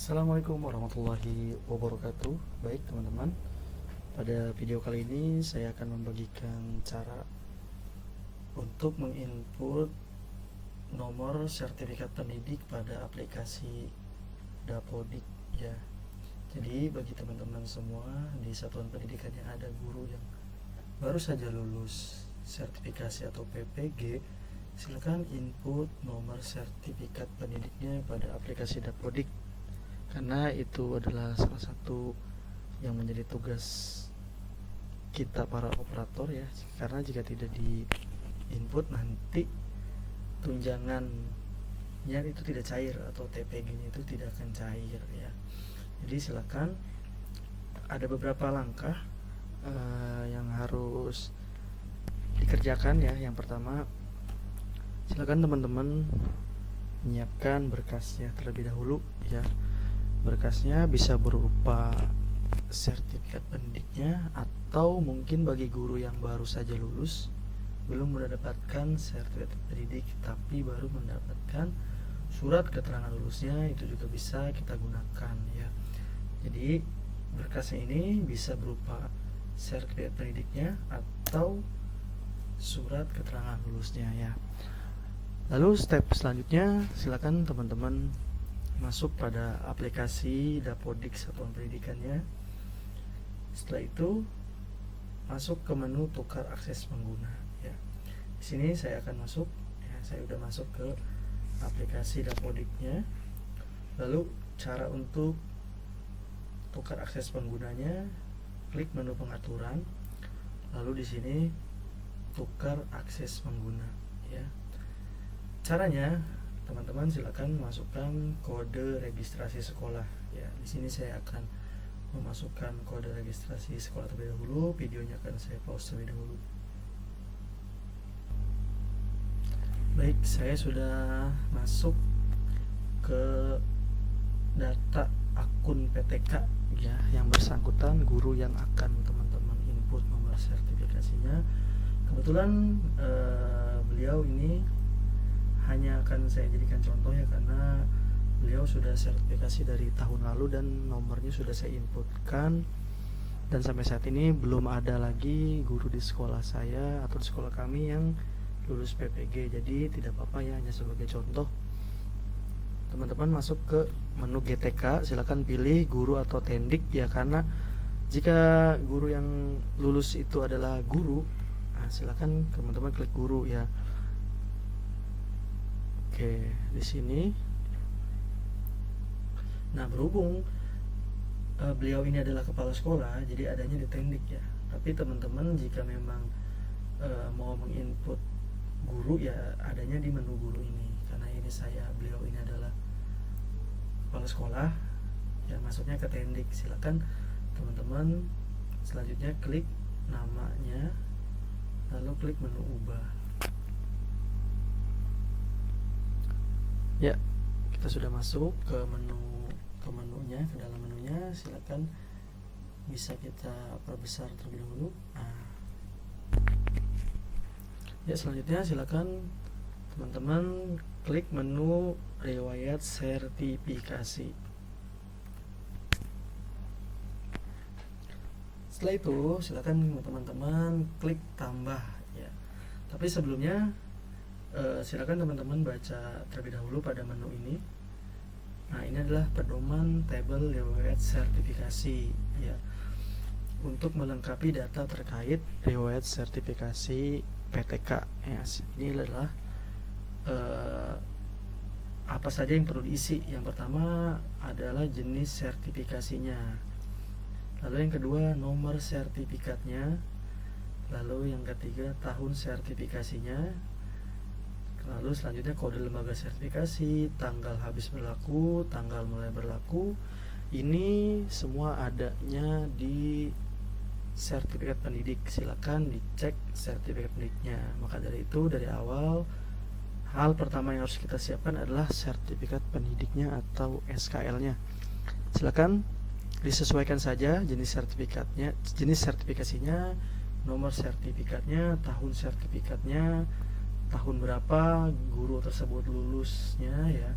Assalamualaikum warahmatullahi wabarakatuh. Baik teman-teman, pada video kali ini saya akan membagikan cara untuk menginput nomor sertifikat pendidik pada aplikasi Dapodik ya. Jadi bagi teman-teman semua di satuan pendidikan yang ada guru yang baru saja lulus sertifikasi atau PPG, silakan input nomor sertifikat pendidiknya pada aplikasi Dapodik, karena itu adalah salah satu yang menjadi tugas kita para operator ya. Karena jika tidak di input, nanti tunjangannya itu tidak cair atau TPG-nya itu tidak akan cair ya. Jadi silakan, ada beberapa langkah yang harus dikerjakan ya. Yang pertama, silakan teman-teman menyiapkan berkasnya terlebih dahulu ya. Berkasnya bisa berupa sertifikat pendidiknya, atau mungkin bagi guru yang baru saja lulus belum mendapatkan sertifikat pendidik tapi baru mendapatkan surat keterangan lulusnya, itu juga bisa kita gunakan ya. Jadi berkasnya ini bisa berupa sertifikat pendidiknya atau surat keterangan lulusnya ya. Lalu step selanjutnya, silakan teman-teman masuk pada aplikasi Dapodik satuan pendidikannya. Setelah itu masuk ke menu tukar akses pengguna ya. Di sini saya akan masuk ya, saya udah masuk ke aplikasi Dapodiknya. Lalu cara untuk tukar akses penggunanya, klik menu pengaturan, lalu di sini tukar akses pengguna ya. Caranya, teman-teman silakan masukkan kode registrasi sekolah ya. Di sini saya akan memasukkan kode registrasi sekolah terlebih dahulu. Videonya akan saya pause terlebih dahulu. Baik, saya sudah masuk ke data akun PTK ya, yang bersangkutan guru yang akan teman-teman input nomor sertifikasinya. Kebetulan beliau ini hanya akan saya jadikan contoh ya, karena beliau sudah sertifikasi dari tahun lalu dan nomornya sudah saya inputkan, dan sampai saat ini belum ada lagi guru di sekolah saya atau di sekolah kami yang lulus PPG. Jadi tidak apa-apa ya, hanya sebagai contoh. Teman-teman masuk ke menu GTK, silakan pilih guru atau tendik ya, karena jika guru yang lulus itu adalah guru, nah silakan teman-teman klik guru ya. Oke, di sini. Nah, berhubung beliau ini adalah kepala sekolah, jadi adanya di tendik ya. Tapi teman-teman jika memang mau menginput guru ya, adanya di menu guru ini. Karena ini beliau ini adalah kepala sekolah ya, masuknya ke tendik. Silakan teman-teman selanjutnya klik namanya, lalu klik menu ubah. Ya, kita sudah masuk ke menunya, ke dalam menunya. Silakan bisa kita perbesar terlebih dahulu. Nah, ya selanjutnya silakan teman-teman klik menu riwayat sertifikasi. Setelah itu silakan teman-teman klik tambah ya. Tapi sebelumnya silakan teman-teman baca terlebih dahulu pada menu ini. Nah, ini adalah pedoman tabel riwayat sertifikasi ya, untuk melengkapi data terkait riwayat sertifikasi PTK ya. Ini adalah apa saja yang perlu diisi. Yang pertama adalah jenis sertifikasinya, lalu yang kedua nomor sertifikatnya, lalu yang ketiga tahun sertifikasinya, lalu selanjutnya kode lembaga sertifikasi, tanggal habis berlaku, tanggal mulai berlaku. Ini semua adanya di sertifikat pendidik. Silakan dicek sertifikat pendidiknya. Maka dari itu, dari awal hal pertama yang harus kita siapkan adalah sertifikat pendidiknya atau SKL-nya. Silakan disesuaikan saja jenis sertifikatnya, jenis sertifikasinya, nomor sertifikatnya, tahun sertifikatnya, tahun berapa guru tersebut lulusnya ya.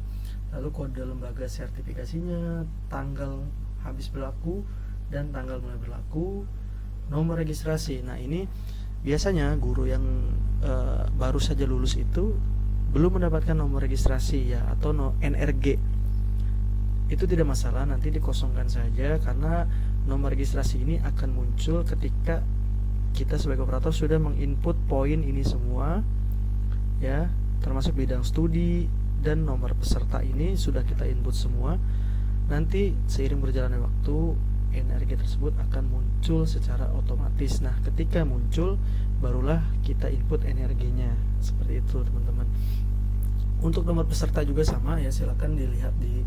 lalu kode lembaga sertifikasinya, tanggal habis berlaku dan tanggal mulai berlaku, nomor registrasi. Nah, ini biasanya guru yang baru saja lulus itu belum mendapatkan nomor registrasi ya, atau NRG. Itu tidak masalah, nanti dikosongkan saja, karena nomor registrasi ini akan muncul ketika kita sebagai operator sudah menginput poin ini semua ya, termasuk bidang studi dan nomor peserta ini sudah kita input semua. Nanti seiring berjalannya waktu, NRG tersebut akan muncul secara otomatis. Nah, ketika muncul barulah kita input NRG-nya. Seperti itu, teman-teman. Untuk nomor peserta juga sama ya, silakan dilihat di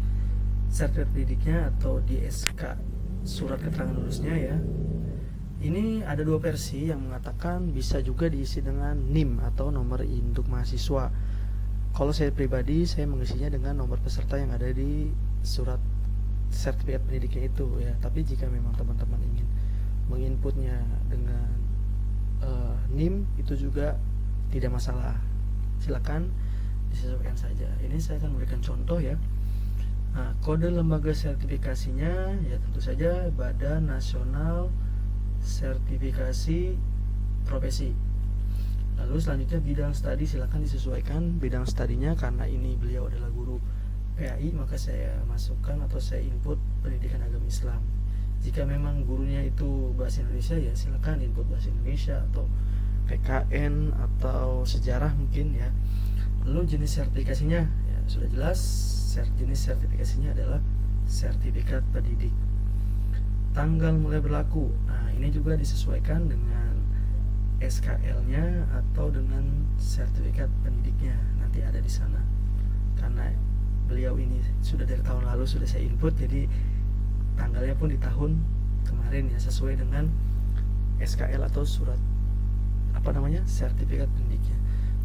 sertifikat pendidiknya atau di SK surat keterangan lulusnya ya. Ini ada dua versi yang mengatakan bisa juga diisi dengan NIM atau nomor induk mahasiswa. Kalau saya pribadi, saya mengisinya dengan nomor peserta yang ada di surat sertifikat pendidiknya itu ya. Tapi jika memang teman-teman ingin menginputnya dengan NIM, itu juga tidak masalah, silakan disesuaikan saja. Ini saya akan memberikan contoh ya. Nah, kode lembaga sertifikasinya ya tentu saja Badan Nasional Sertifikasi Profesi. Lalu selanjutnya bidang studi, silakan disesuaikan bidang studinya, karena ini beliau adalah guru PAI, maka saya masukkan atau saya input pendidikan agama Islam. Jika memang gurunya itu bahasa Indonesia ya silakan input bahasa Indonesia atau PKN atau sejarah mungkin ya. Lalu jenis sertifikasinya ya sudah jelas, jenis sertifikasinya adalah sertifikat pendidik. Tanggal mulai berlaku, nah ini juga disesuaikan dengan SKL-nya atau dengan sertifikat pendidiknya, nanti ada di sana. Karena beliau ini sudah dari tahun lalu sudah saya input, jadi tanggalnya pun di tahun kemarin ya, sesuai dengan SKL atau surat sertifikat pendidiknya.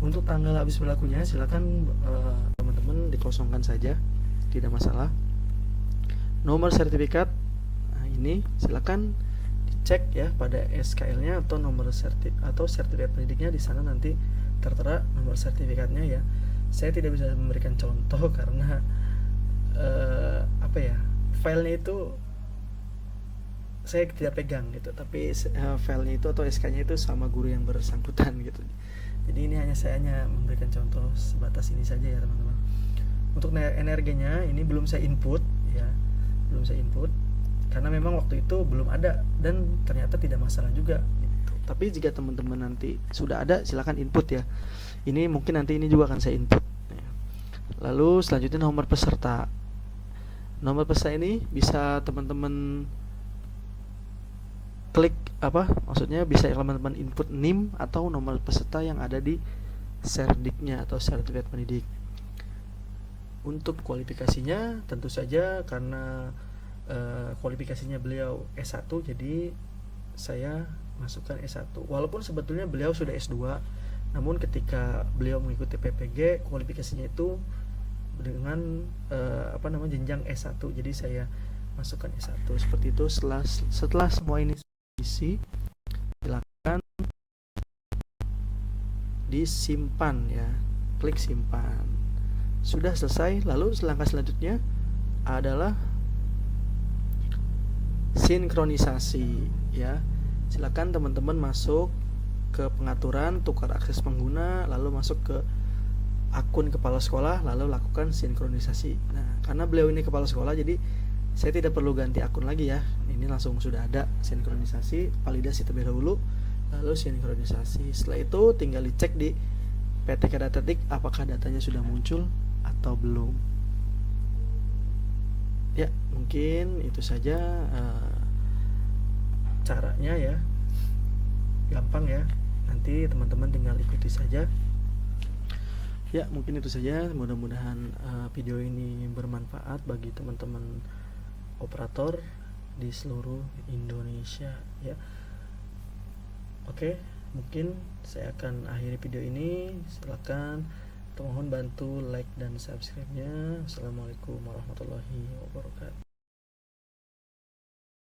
Untuk tanggal habis berlakunya silakan teman-teman dikosongkan saja, tidak masalah. Nomor sertifikat, nah ini silakan dicek ya pada SKL-nya atau nomor sertifikat pendidiknya, di sana nanti tertera nomor sertifikatnya ya. Saya tidak bisa memberikan contoh karena filenya itu saya tidak pegang gitu, tapi filenya itu atau SK-nya itu sama guru yang bersangkutan gitu. Jadi ini saya hanya memberikan contoh sebatas ini saja ya teman-teman. Untuk NRG-nya ini belum saya input ya, belum saya input karena memang waktu itu belum ada dan ternyata tidak masalah juga gitu. Tapi jika teman-teman nanti sudah ada, silakan input ya. Ini mungkin nanti ini juga akan saya input. Lalu selanjutnya nomor peserta. Nomor peserta ini bisa teman-teman klik maksudnya bisa teman-teman input NIM atau nomor peserta yang ada di serdiknya atau sertifikat pendidik. Untuk kualifikasinya tentu saja karena kualifikasinya beliau S1, jadi saya masukkan S1. Walaupun sebetulnya beliau sudah S2, namun ketika beliau mengikuti PPG kualifikasinya itu dengan jenjang S1, jadi saya masukkan S1 seperti itu. Setelah semua ini diisi, silakan disimpan ya, klik simpan. Sudah selesai. Lalu langkah selanjutnya adalah sinkronisasi ya. Silakan teman-teman masuk ke pengaturan, tukar akses pengguna, lalu masuk ke akun kepala sekolah, lalu lakukan sinkronisasi. Nah, karena beliau ini kepala sekolah, jadi saya tidak perlu ganti akun lagi ya. Ini langsung sudah ada sinkronisasi, validasi terlebih dahulu, lalu sinkronisasi. Setelah itu tinggal dicek di PTK Datatik apakah datanya sudah muncul atau belum. Ya, mungkin itu saja caranya ya. Gampang ya. Nanti teman-teman tinggal ikuti saja. Ya, mungkin itu saja. Mudah-mudahan video ini bermanfaat bagi teman-teman operator di seluruh Indonesia ya. Oke, mungkin saya akan akhiri video ini. Silakan mohon bantu like dan subscribe-nya. Assalamualaikum warahmatullahi wabarakatuh.